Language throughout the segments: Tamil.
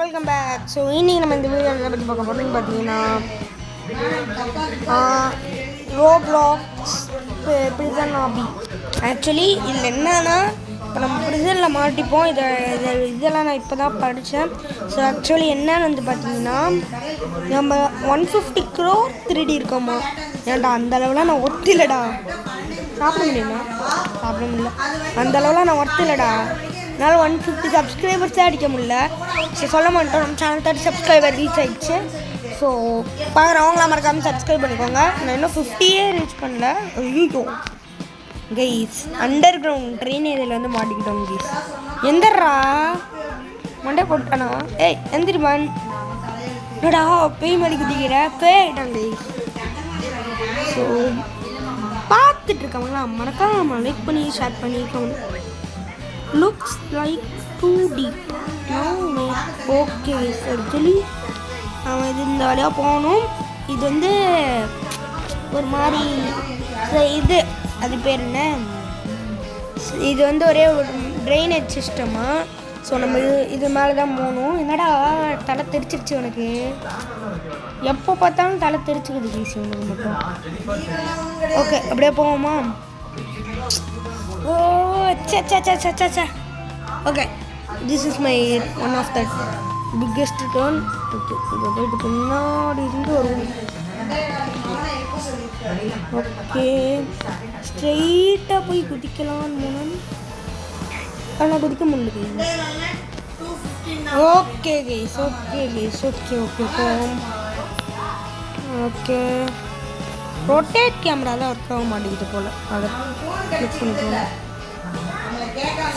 Welcome back. ஸோ இன்றைக்கி நம்ம இந்த வீடியோ எதை பற்றி பார்க்க போகிறோம்னு பார்த்தீங்கன்னா ரோப்ளாக்ஸ் ப்ரிசன் ஆபி. ஆக்சுவலி இதில் என்னன்னா இப்போ நம்ம ப்ரிசனில் மாட்டிப்போம். இதெல்லாம் நான் இப்போ தான் படித்தேன். ஸோ ஆக்சுவலி என்னன்னு வந்து பார்த்தீங்கன்னா நம்ம 150 crore 3D இருக்கோமா. ஏன்டா அந்த அளவுலாம் நான் ஒத்திலடா சாப்பிட முடியுமா? சாப்பிட முடியல. அந்த அளவுலாம் நான் ஒத்திலடா. என்னால் 150 சப்ஸ்கிரைபர்ஸே அடிக்க முடியல. ஸோ சொல்ல மாட்டோம், நம்ம சேனல் 30 சப்ஸ்கிரைபர் ரீச் ஆகிடுச்சு. ஸோ பார்க்குறவங்களாம் மறக்காமல் சப்ஸ்கிரைப் பண்ணிக்கோங்க. நான் இன்னும் 50 ரீச் பண்ணல. ஐயோ கைஸ், அண்டர் கிரவுண்ட் ட்ரெயின் இதில் வந்து மாட்டிக்கிட்டோம் கைஸ். எந்தரா மண்டே போட்டானா? ஏய் எந்திரிமான், என்னடா பேய் மாதிரி குதிக்கிற? பேயிட்டான் கைஸ். ஸோ பார்த்துட்டு இருக்கவங்களா மறக்காம லைக் பண்ணி ஷேர் பண்ணிக்கோங்க. Looks like 2D. Okay actually அவன் இது இந்த வழியாக போகணும். இது வந்து ஒரு மாதிரி இது அது பேர் என்ன, இது வந்து ஒரே ஒரு ட்ரைனேஜ் சிஸ்டமா. ஸோ நம்ம இது மேலே தான் போகணும். என்னடா தலை தெரிச்சிருச்சு உனக்கு? எப்போ பார்த்தாலும் தலை தெரிச்சுக்குது ஈஸி உனக்கு மட்டும். ஓகே அப்படியே போவோமா? ஓ சே சே சே சே சே சே. Okay, this is my one of the biggest turn. Okay, இதை போயிட்டு பின்னாடி இருந்து வருவோம். ஓகே, ஸ்ட்ரெயிட்டாக போய் குதிக்கலான்னு போனோம், ஆனால் குதிக்க முடியல. Okay guys, okay guys, okay okay போவோம். ஓகே, ரொட்டேட் கேமரா தான் ஒர்க் ஆக மாட்டேங்குது போல், அதை கிளிக் பண்ணிக்கோங்க.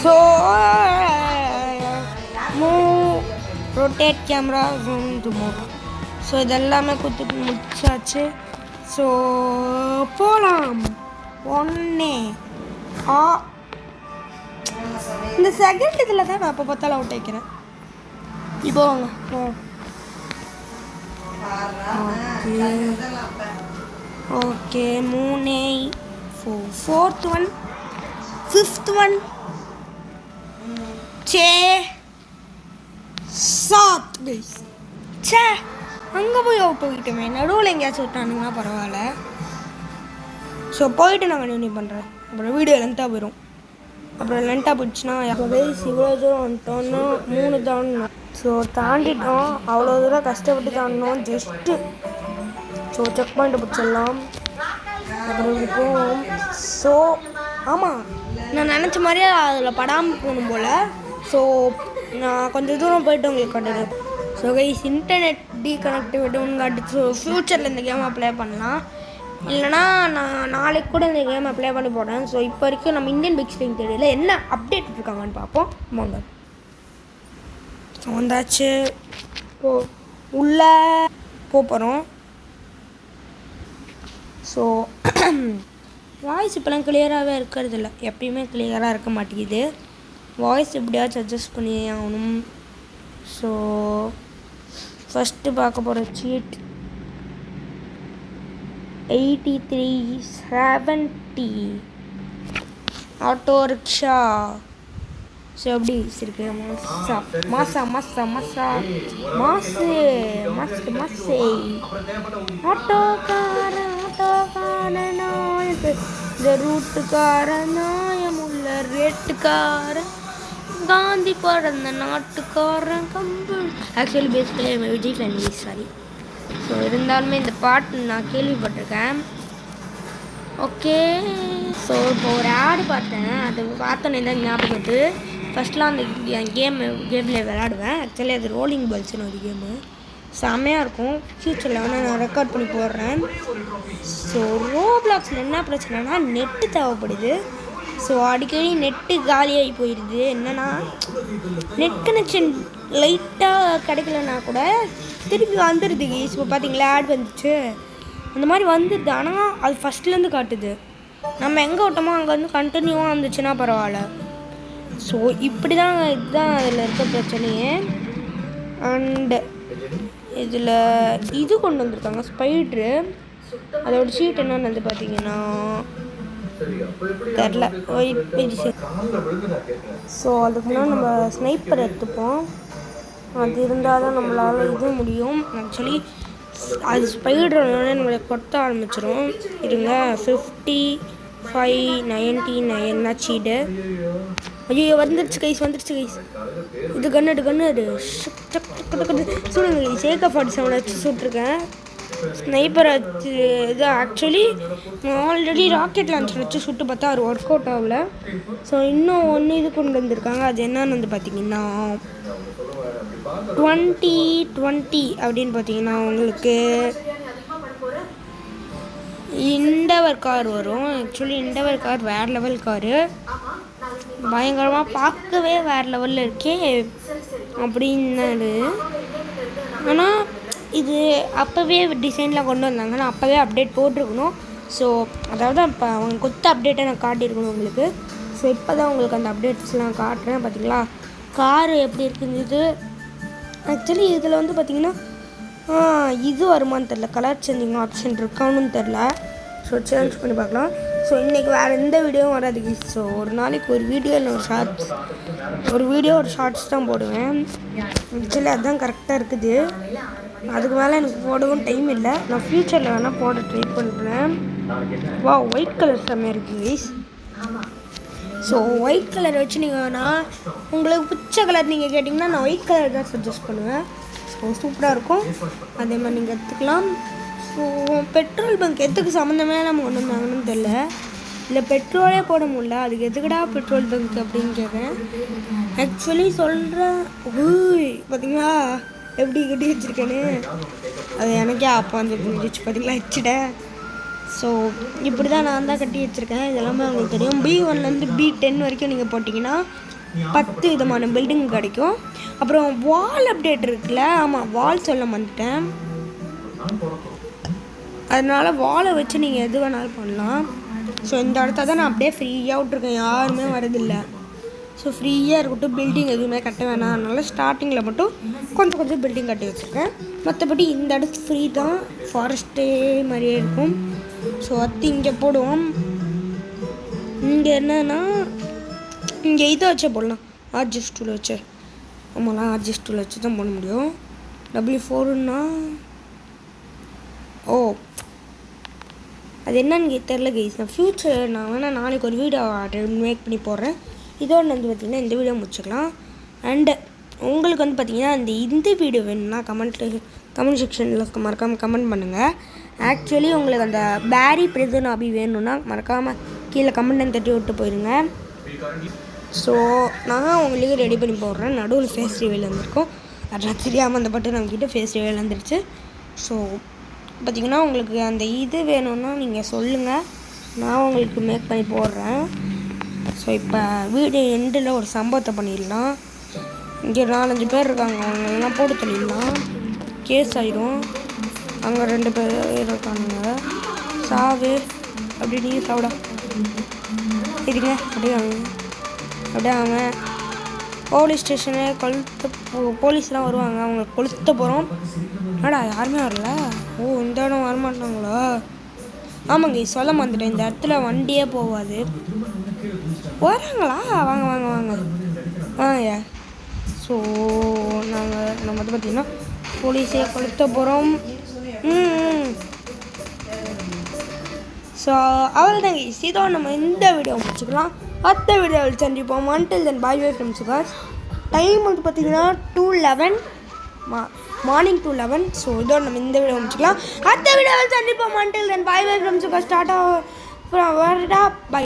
So move rotate camera zoom to move. So இதெல்லாமே கொடுத்துட்டு முடிச்சாச்சு. ஸோ போகலாம். ஒன்னே இந்த செகண்ட் இதில் தான் நான் அப்போ பார்த்தாலும் அவுட் ஆகிக்கிறேன். இப்போ வாங்க okay 3 4th one 5th one சே 7th கைஸ். சே அங்கே போய் அவுட் போய்கிட்டோமே. நடுவில் எங்கேயாச்சும் விட்டானுங்கன்னா பரவாயில்ல. ஸோ போயிட்டு நான் கண்டினியூ பண்ணுறேன். அப்புறம் வீடியோ லென்த்தாக போயிடும். அப்புறம் லென்த்தாக போயிடுச்சுன்னா கைஸ் இவ்வளோ தூரம் வந்துட்டோன்னா 3 தாண்டணும். ஸோ தாண்டிட்டோம். அவ்வளோ தூரம் கஷ்டப்பட்டு தாண்டணும் ஜஸ்ட்டு. ஸோ செக் பாயிண்ட்டை பிடிச்சிடலாம். அப்புறம் இப்படி போவோம். ஸோ ஆமாம், நான் நினச்ச மாதிரியே அதில் படாமல் போகணும் போல். ஸோ நான் கொஞ்சம் தூரம் போய்ட்டு உங்களுக்கு காட்டுது. ஸோ கைஸ் இன்டர்நெட் டீகனெக்டிவிட்டி காட்டு. ஸோ ஃப்யூச்சரில் இந்த கேம் அப்ளை பண்ணலாம், இல்லைனா நான் நாளைக்கு கூட இந்த கேம் அப்ளை பண்ணி போடுறேன். ஸோ இப்போ வரைக்கும் நம்ம இந்தியன் பிக் ஸ்க்ரீன் தெரியல என்ன அப்டேட் இருக்காங்கன்னு பார்ப்போம். வாங்க. ஸோ வந்தாச்சு. இப்போ உள்ளே போகிறோம். ஸோ வாய்ஸ் இப்போலாம் கிளியராகவே இருக்கிறது இல்லை, எப்பயுமே கிளியராக இருக்க மாட்டேங்குது. வாய்ஸ் எப்படியாச்சும் அட்ஜஸ்ட் பண்ணி ஆகணும். ஸோ ஃபஸ்ட்டு பார்க்க போகிற சீட் 8370 ஆட்டோ ரிக்ஷா. ஸோ எப்படி இருக்கு? மாசா மாசா மாசா மாசா மாசு மாசு மாசே. ஆட்டோக்கார நாயக்கு, இந்த ரூட்டுக்கார நாயமுள்ள ரேட்டுக்கார, காந்தி பிறந்த நாட்டுக்காரன் கம்பு. Actually basically Vijay fan, sorry. So இருந்தாலுமே இந்த பாட்டு நான் கேள்விப்பட்டிருக்கேன். ஓகே, ஸோ இப்போ ஒரு ஆடு பார்த்தேன். அது பார்த்தோன்னே தான் ஞாபகம் வந்து ஃபஸ்ட்லாம் அந்த கேமில் விளையாடுவேன். ஆக்சுவலி அது ரோலிங் பால்ஸ்னு ஒரு கேமு, செம்மையாக இருக்கும். ஃப்யூச்சரில் வேணால் நான் ரெக்கார்ட் பண்ணி போடுறேன். ஸோ ரோப்ளாக்ஸில் என்ன பிரச்சனைனா நெட்டு தேவைப்படுது. ஸோ அடிக்கடி நெட்டு காலியாகி போயிடுது. என்னென்னா நெட் கனெக்ஷன் லைட்டாக கிடைக்கலன்னா கூட திருப்பி வந்துடுது. இப்போ பார்த்தீங்களா ஆட் வந்துச்சு, அந்த மாதிரி வந்துடுது. ஆனால் அது ஃபஸ்ட்லேருந்து காட்டுது. நம்ம எங்கே விட்டோமோ அங்கே வந்து கண்டினியூவாக வந்துச்சுன்னா பரவாயில்ல. ஸோ இப்படி தான், இதுதான் அதில் இருக்க பிரச்சனையே. அண்டு இதில் இது கொண்டு வந்திருக்காங்க ஸ்பைட்ரு. அதோட ஷீட் என்னன்னு வந்து பார்த்தீங்கன்னா தெரில. ஸோ அதுக்கு முன்னாடி நம்ம ஸ்னைப்பர் எடுத்துப்போம். அது இருந்தால் தான் நம்மளால் இது முடியும். ஆக்சுவலி அது ஸ்பைடர் நம்மளை கொத்த ஆரம்பிச்சிடும். இருங்க 55 99 ஆச்சுடு. ஐயோ வந்துருச்சு கைஸ். இது கண்ணு சொல்லுங்க கைஸ். AK-47 வச்சு சுட்டிருக்கேன். ஸ்னைப்பர் வச்சு இது ஆக்சுவலி ஆல்ரெடி ராக்கெட் லான்ச்சர் வச்சு சுட்டு பார்த்தா அது ஒர்க் அவுட் ஆகல. ஸோ இன்னும் ஒன்று இது கொண்டு வந்திருக்காங்க. அது என்னன்னு வந்து பார்த்தீங்கன்னா 2020 அப்படின்னு பார்த்தீங்கன்னா உங்களுக்கு இண்டவர் கார் வரும். ஆக்சுவலி இண்டவர் கார் வேறு லெவல் காரு, பயங்கரமாக பார்க்கவே வேறு லெவலில் இருக்கே அப்படின்னாரு. ஆனால் இது அப்போவே டிசைனில் கொண்டு வந்தாங்கன்னா அப்போவே அப்டேட் போட்டிருக்கணும். ஸோ அதாவது இப்போ அவங்க கொத்த அப்டேட்டை நான் காட்டியிருக்கணும் உங்களுக்கு. ஸோ இப்போ தான் உங்களுக்கு அந்த அப்டேட்ஸ்லாம் காட்டுறேன். பார்த்தீங்களா காரு எப்படி இருக்குது. ஆக்சுவலி இதில் வந்து பார்த்திங்கன்னா இது வருமானு தெரில, கலர் சேஞ்சிங் ஆப்ஷன் இருக்கான்னு தெரில. ஸோ சேஞ்ச் பண்ணி பார்க்கலாம். ஸோ இன்றைக்கி வேறு எந்த வீடியோவும் வராது. ஸோ ஒரு நாளைக்கு ஒரு வீடியோ இல்லை ஒரு ஷார்ட்ஸ் தான் போடுவேன். ஆக்சுவலி அதுதான் கரெக்டாக இருக்குது. அதுக்கு மேலே எனக்கு போடவும் டைம் இல்லை. நான் ஃப்யூச்சரில் வேணால் போட ட்ரை பண்ணுறேன். வா ஒயிட் கலர் செம்மையாக இருக்குது கைஸ். ஸோ ஒயிட் கலர் வச்சு நீங்கள் வேணால் உங்களுக்கு பிடிச்ச கலர் நீங்கள் கேட்டிங்கன்னா நான் ஒயிட் கலர் தான் சஜஸ்ட் பண்ணுவேன். ஸோ சூப்பராக இருக்கும். அதே மாதிரி நீங்கள் எடுத்துக்கலாம். ஸோ பெட்ரோல் பங்க் எதுக்கு சம்மந்தமே நம்ம கொண்டு வந்தாங்கன்னு தெரில. இல்லை பெட்ரோலே போட முடியல, அதுக்கு எதுக்குடா பெட்ரோல் பங்க் அப்படின்னு கேட்குறேன். ஆக்சுவலி சொல்கிறேன். பார்த்தீங்களா எப்படி கட்டி வச்சுருக்கேன்னு. அது எனக்கே அப்போ வந்து தெரிஞ்சிச்சு. பார்த்தீங்களா வச்சுட்டேன். ஸோ இப்படி தான் நான் தான் கட்டி வச்சுருக்கேன். இதெல்லாமே உங்களுக்கு தெரியும். B1லேருந்து B10 வரைக்கும் நீங்கள் போட்டிங்கன்னா 10 விதமான பில்டிங் கிடைக்கும். அப்புறம் வால் அப்டேட் இருக்குல்ல, ஆமாம் வால் சொல்ல வந்துட்டேன். அதனால் வாலை வச்சு நீங்கள் எது வேணாலும் பண்ணலாம். ஸோ இந்த இடத்த தான் நான் அப்படியே ஃப்ரீயாக விட்ருக்கேன், யாருமே வரதில்லை. ஸோ ஃப்ரீயாக இருக்கட்டும், பில்டிங் எதுவுமே கட்ட வேணாம். அதனால் ஸ்டார்டிங்கில் மட்டும் கொஞ்சம் பில்டிங் கட்டி வச்சுருக்கேன். மற்றபடி இந்த இடத்து ஃப்ரீ தான், ஃபாரஸ்ட்டே மாதிரியே இருக்கும். ஸோ அது இங்கே போடுவோம். இங்கே என்னன்னா இங்கே இதை வச்சே போடலாம், RGS டூல் வச்சு. ஆமாம்லாம் RGS டூல் வச்சு தான் போட முடியும். W4ன்னா அது என்னன்னு தெரில கைஸ். நான் ஃப்யூச்சர் நான் வேணால் நாளைக்கு ஒரு வீடியோ மேக் பண்ணி போடுறேன். இதோடு வந்து பார்த்திங்கன்னா இந்த வீடியோ முடிச்சுக்கலாம். அண்டு உங்களுக்கு வந்து பார்த்திங்கன்னா இந்த வீடியோ வேணும்னா கமெண்ட் செக்ஷனில் மறக்காமல் கமெண்ட் பண்ணுங்கள். ஆக்சுவலி உங்களுக்கு அந்த பேரி பிரிசன் ஆபி வேணும்னா மறக்காமல் கீழே கமெண்ட் தட்டி விட்டு போயிடுங்க. ஸோ நான் உங்களுக்கு ரெடி பண்ணி போடுறேன். நடுவில் ஃபேஸ் ரிவீல் வந்திருக்கும், அதெல்லாம் தெரியாமல் அந்த பட்டு நம்மக்கிட்ட ஃபேஸ் ரிவீல் வந்துருச்சு. ஸோ பார்த்திங்கன்னா உங்களுக்கு அந்த இது வேணும்னா நீங்கள் சொல்லுங்கள், நான் உங்களுக்கு மேக் பண்ணி போடுறேன். ஸோ இப்போ வீடியோ எண்டில் ஒரு சம்பவத்தை பண்ணிடலாம். இங்கே 4-5 பேர் இருக்காங்க, அவங்களெல்லாம் போட்டு தள்ளிடலாம், கேஸ் ஆகிடும். அங்கே 2 பேர் இருக்காங்க, சாவு அப்படி நீங்கள் சாப்பிடா இருங்க. அப்படியே அவங்க போலீஸ் ஸ்டேஷனு போலீஸ்லாம் வருவாங்க, அவங்க கொளுத்த போகிறோம். ஆடா யாருமே வரல. இந்த இடம் வரமாட்டாங்களா? ஆமாங்க சொல்ல மாட்டேன், இந்த இடத்துல வண்டியே போகாது. வராங்களா? வாங்க. ஸோ நம்ம வந்து பார்த்திங்கன்னா போலீஸே கொளுத்த போகிறோம். ஸோ அவ்வளோதாங்க. இதோ நம்ம இந்த வீடியோ முடிச்சுக்கலாம். அடுத்த வீடியோவில் சந்திப்போம். until then bye from Sukas. Time வந்து பார்த்திங்கன்னா 2:11 மார்னிங் 2:11. ஸோ இதோட நம்ம இந்த வீடியோ முடிச்சுக்கலாம். அடுத்த வீடியோவில் சந்திப்போம். until then bye from Sukas. Tata. By.